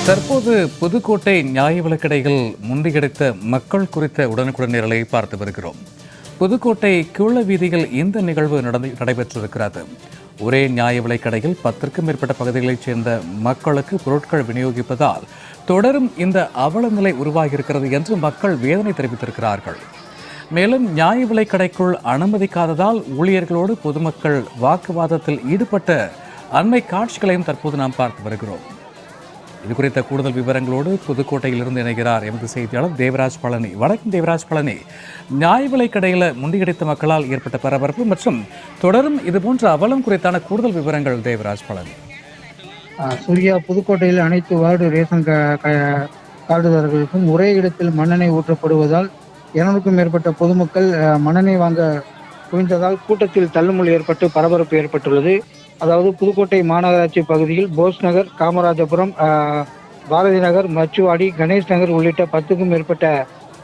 தற்போது புதுக்கோட்டை நியாய விலைக்கடைகள் முண்டியடித்த மக்கள் குறித்த உடனுக்குடன் நிரலை பார்த்து வருகிறோம். புதுக்கோட்டை கீழ வீதியில் இந்த நிகழ்வு நடைபெற்றிருக்கிறது. ஒரே நியாய விலைக்கடையில் 10க்கும் மேற்பட்ட பகுதிகளைச் சேர்ந்த மக்களுக்கு பொருட்கள் விநியோகிப்பதால் தொடரும் இந்த அவல நிலை உருவாகியிருக்கிறது என்று மக்கள் வேதனை தெரிவித்திருக்கிறார்கள். மேலும் நியாய விலைக்கடைக்குள் அனுமதிக்காததால் ஊழியர்களோடு பொதுமக்கள் வாக்குவாதத்தில் ஈடுபட்ட அண்மை காட்சிகளையும் தற்போது நாம் பார்த்து வருகிறோம். இது குறித்த கூடுதல் விவரங்களோடு புதுக்கோட்டையிலிருந்து இணைகிறார் எமது செய்தியாளர் தேவராஜ் பழனி. வணக்கம் தேவராஜ் பழனி. நியாய விலைக்கடையில் முண்டியடித்த மக்களால் ஏற்பட்ட பரபரப்பு மற்றும் தொடரும் இதுபோன்ற அவலம் குறித்தான கூடுதல் விவரங்கள் தேவராஜ் பழனி. சூர்யா, புதுக்கோட்டையில் அனைத்து வார்டு ரேஷன் கார்டுதாரர்களுக்கும் ஒரே இடத்தில் மண்ணெண்ணெய் ஊற்றப்படுவதால் 200க்கும் மேற்பட்ட பொதுமக்கள் மண்ணெண்ணெய் வாங்க குவிந்ததால் கூட்டத்தில் தள்ளுமுள் ஏற்பட்டு பரபரப்பு ஏற்பட்டுள்ளது. அதாவது புதுக்கோட்டை மாநகராட்சி பகுதியில் போஸ் நகர், காமராஜபுரம், பாரதி நகர், மச்சுவாடி, கணேஷ் நகர் உள்ளிட்ட 10க்கும் மேற்பட்ட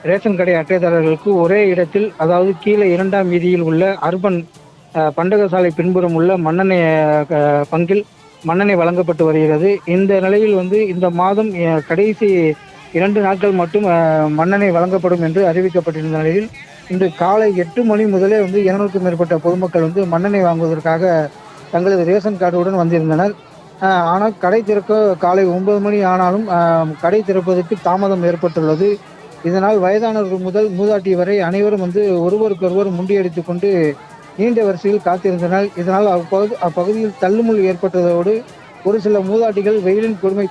ரேஷன் கடை அட்டைதாரர்களுக்கு ஒரே இடத்தில், அதாவது கீழே 2ஆம் வீதியில் உள்ள அர்பன் பண்டகசாலை பின்புறம் உள்ள மண்ணெண்ணெய் பங்கில் மண்ணெண்ணெய் வழங்கப்பட்டு வருகிறது. இந்த நிலையில் இந்த மாதம் கடைசி 2 நாட்கள் மட்டும் மண்ணெண்ணெய் வழங்கப்படும் என்று அறிவிக்கப்பட்டிருந்த நிலையில் இன்று காலை 8 மணி முதலே 200க்கும் மேற்பட்ட பொதுமக்கள் மண்ணெண்ணெய் வாங்குவதற்காக தங்களது ரேஷன் கார்டுடன் வந்திருந்தனர். ஆனால் கடை திறக்க காலை 9 மணி ஆனாலும் கடை திறப்பதற்கு தாமதம் ஏற்பட்டுள்ளது. இதனால் வயதானவர்கள் முதல் மூதாட்டி வரை அனைவரும் ஒருவருக்கொருவர் முண்டியடித்து கொண்டு நீண்ட வரிசையில் காத்திருந்தனர். இதனால் அப்பகுதியில் தள்ளுமுள் ஏற்பட்டதோடு ஒரு சில மூதாட்டிகள் வெயிலின் கொடுமை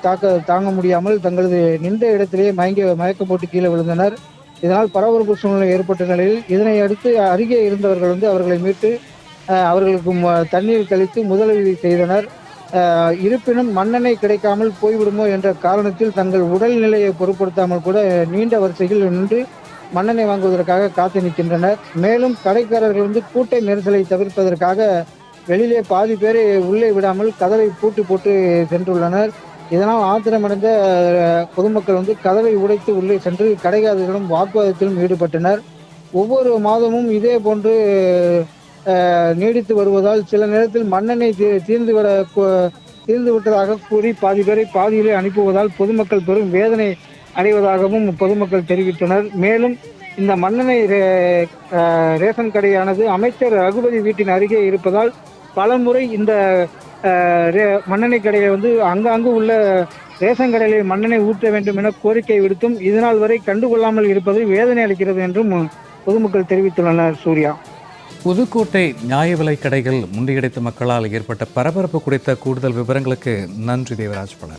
தாங்க முடியாமல் தங்களது நின்ற இடத்திலேயே மயக்கம் போட்டு கீழே விழுந்தனர். இதனால் பரபரப்பு சூழ்நிலை ஏற்பட்ட நிலையில் இதனை அடுத்து அருகே இருந்தவர்கள் அவர்களை மீட்டு அவர்களுக்கு தண்ணீர் கழித்து முதலுதவி செய்தனர். இருப்பினும் மண்ணெண்ணெய் கிடைக்காமல் போய்விடுமோ என்ற காரணத்தில் தங்கள் உடல்நிலையை பொருட்படுத்தாமல் கூட நீண்ட வரிசையில் நின்று மண்ணெண்ணெய் வாங்குவதற்காக காத்து நிற்கின்றனர். மேலும் கடைக்காரர்கள் கூட்ட நெரிசலை தவிர்ப்பதற்காக வெளியிலே பாதி பேரை உள்ளே விடாமல் கதவை பூட்டு போட்டு சென்றுள்ளனர். இதனால் ஆத்திரமடைந்த பொதுமக்கள் கதவை உடைத்து உள்ளே சென்று கடைக்காரர்களிடம் வாக்குவாதத்திலும் ஈடுபட்டனர். ஒவ்வொரு மாதமும் இதே போன்று நீடித்து வருவதால் சில நேரத்தில் மண்ணெண்ணெய் தீர்ந்து விட்டதாக கூறி பாதி பேரை பாதியிலே அனுப்புவதால் பொதுமக்கள் பெரும் வேதனை அடைவதாகவும் பொதுமக்கள் தெரிவித்தனர். மேலும் இந்த மண்ணெண்ணெய் ரேஷன் கடையானது அமைச்சர் ரகுபதி வீட்டின் அருகே இருப்பதால் பலமுறை இந்த மண்ணெண்ணெய் கடையை அங்காங்கு உள்ள ரேஷன் கடையிலே மண்ணெண்ணெய் ஊற்ற வேண்டும் என கோரிக்கை விடுத்தும் இதனால் வரை கண்டுகொள்ளாமல் இருப்பது வேதனை அளிக்கிறது என்றும் பொதுமக்கள் தெரிவித்துள்ளனர். சூர்யா, புதுக்கோட்டை நியாய விலைக்கடைகள் முண்டியடித்த மக்களால் ஏற்பட்ட பரபரப்பு குறித்த கூடுதல் விவரங்களுக்கு நன்றி தேவராஜ் பழனி.